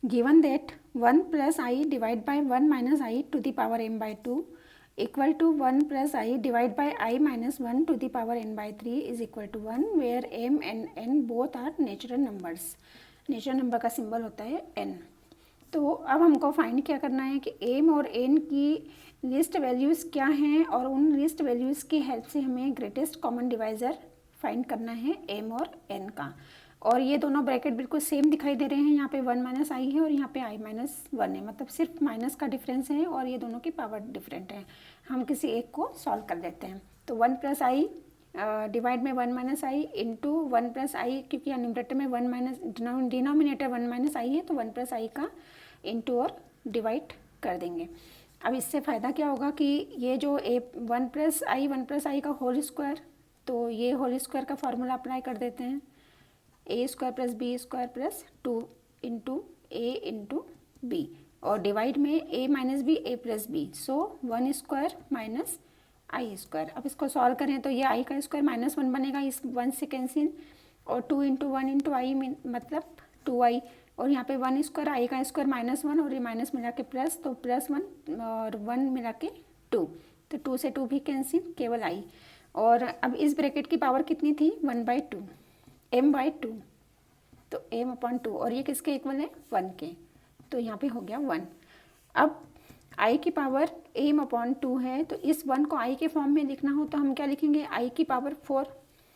Given that 1 plus i divide by 1 minus i to the power m by 2 equal to 1 plus i divide by i minus 1 to the power n by 3 is equal to 1 where m and n both are natural numbers. Natural number का symbol होता है n। तो अब हमको find क्या करना है कि m और n की लिस्ट वैल्यूज़ क्या हैं और उन लिस्ट वैल्यूज़ की हेल्प से हमें ग्रेटेस्ट कॉमन डिवाइज़र फाइंड करना है m और n का। और ये दोनों ब्रैकेट बिल्कुल सेम दिखाई दे रहे हैं, यहाँ पे 1 माइनस आई है और यहाँ पे i माइनस 1 है, मतलब सिर्फ माइनस का डिफरेंस है और ये दोनों की पावर डिफरेंट है। हम किसी एक को सॉल्व कर लेते हैं। तो 1 प्लस आई डिवाइड में 1 माइनस आई इंटू 1 प्लस आई, क्योंकि न्यूमरेटर में 1 माइनस डिनोमिनेटर 1 माइनस आई है तो 1 प्लस आई का इंटू और डिवाइड कर देंगे। अब इससे फ़ायदा क्या होगा कि ये जो 1 प्लस आई का होल स्क्वायर, तो ये होल स्क्वायर का फार्मूला अप्लाई कर देते हैं, A square plus B square plus 2 into A into B, और डिवाइड में A minus B A plus B, so 1 square minus I square. अब इसको सॉल्व करें तो ये आई का स्क्वायर माइनस 1 बनेगा, इस 1 से कैंसिल, और 2 इंटू 1 इंटू आई मतलब 2i, और यहाँ पे 1 स्क्वायर आई का स्क्वायर माइनस 1 और ये माइनस मिला के प्लस, तो प्लस 1 और 1 मिला के 2, तो 2 से 2 भी कैंसिल, केवल आई। और अब इस ब्रैकेट की पावर कितनी थी 1/2 m बाई 2, तो m अपॉन 2, और ये किसके इक्वल है 1 के, तो यहाँ पे हो गया 1। अब i की पावर m अपॉन 2 है, तो इस 1 को i के फॉर्म में लिखना हो तो हम क्या लिखेंगे, i की पावर 4,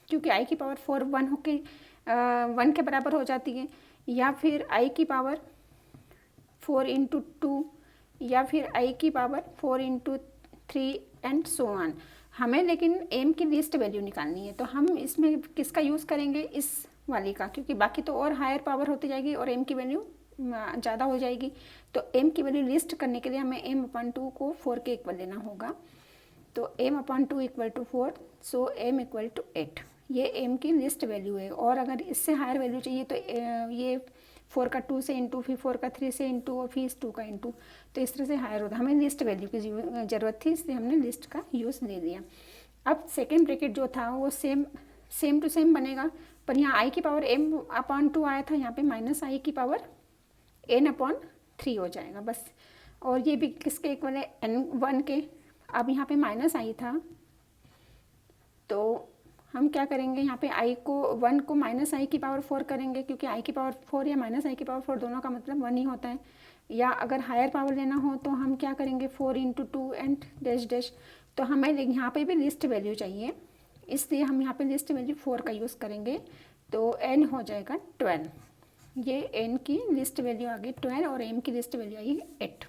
क्योंकि i की पावर 4 1 होके 1 के बराबर हो जाती है, या फिर i की पावर 4 इंटू 2, या फिर i की power 4 into 3 and so on. हमें लेकिन m की लिस्ट वैल्यू निकालनी है, तो हम इसमें किसका यूज़ करेंगे, इस वाली का, क्योंकि बाकी तो और हायर पावर होती जाएगी और m की वैल्यू ज़्यादा हो जाएगी। तो m की वैल्यू लिस्ट करने के लिए हमें m अपॉन 2 को 4 के इक्वल लेना होगा, तो m upon 2 equal to 4, so m equal to 8, ये m की लिस्ट वैल्यू है। और अगर इससे हायर वैल्यू चाहिए तो ये 4 का 2 से इंटू, फिर 4 का 3 से इंटू, और फिर इस 2 का इंटू, तो इस तरह से हायर होता है। हमें लिस्ट वैल्यू की ज़रूरत थी, इसलिए हमने लिस्ट का यूज़ ले लिया। अब सेकेंड ब्रैकेट जो था वो सेम टू सेम बनेगा, पर यहाँ आई की पावर m अपॉन 2 आया था, यहाँ पे माइनस आई की पावर n अपॉन 3 हो जाएगा बस। और ये भी किसके इक्वल है n1 के। अब यहाँ पे माइनस आई था, तो हम क्या करेंगे, यहाँ पे i को 1 को माइनस आई की पावर 4 करेंगे, क्योंकि i की पावर 4 या माइनस आई की पावर 4 दोनों का मतलब 1 ही होता है। या अगर हायर पावर लेना हो तो हम क्या करेंगे, 4 इंटू 2 एंड डैश डैश। तो हमें यहाँ पे भी लिस्ट वैल्यू चाहिए, इसलिए हम यहाँ पे लिस्ट वैल्यू 4 का यूज़ करेंगे, तो n हो जाएगा 12। ये n की लिस्ट वैल्यू आ गई 12 और m की लिस्ट वैल्यू आई 8।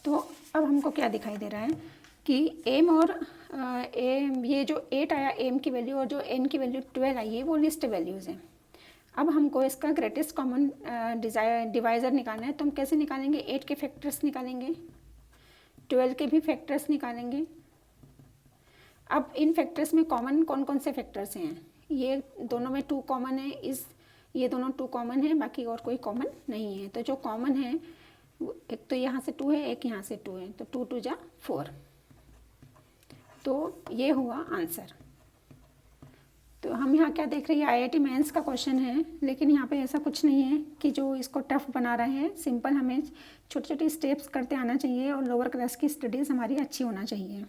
तो अब हमको क्या दिखाई दे रहा है कि m और ये जो 8 आया m की वैल्यू और जो n की वैल्यू 12 आई है वो लिस्ट वैल्यूज़ हैं। अब हमको इसका ग्रेटेस्ट कॉमन डिवाइज़र निकालना है, तो हम कैसे निकालेंगे, 8 के फैक्टर्स निकालेंगे, 12 के भी फैक्टर्स निकालेंगे। अब इन फैक्टर्स में कॉमन कौन कौन से फैक्टर्स हैं, ये दोनों में 2 कॉमन है, ये दोनों 2 कॉमन है, बाकी और कोई कॉमन नहीं है। तो जो कॉमन है, एक तो यहाँ से 2 है, एक यहाँ से 2 है, तो 2 2 जा 4, तो ये हुआ आंसर। तो हम यहाँ क्या देख रहे हैं, IIT मेंस का क्वेश्चन है, लेकिन यहाँ पे ऐसा कुछ नहीं है कि जो इसको टफ बना रहे हैं। सिंपल हमें छोटे छोटे स्टेप्स करते आना चाहिए और लोअर क्लास की स्टडीज़ हमारी अच्छी होना चाहिए।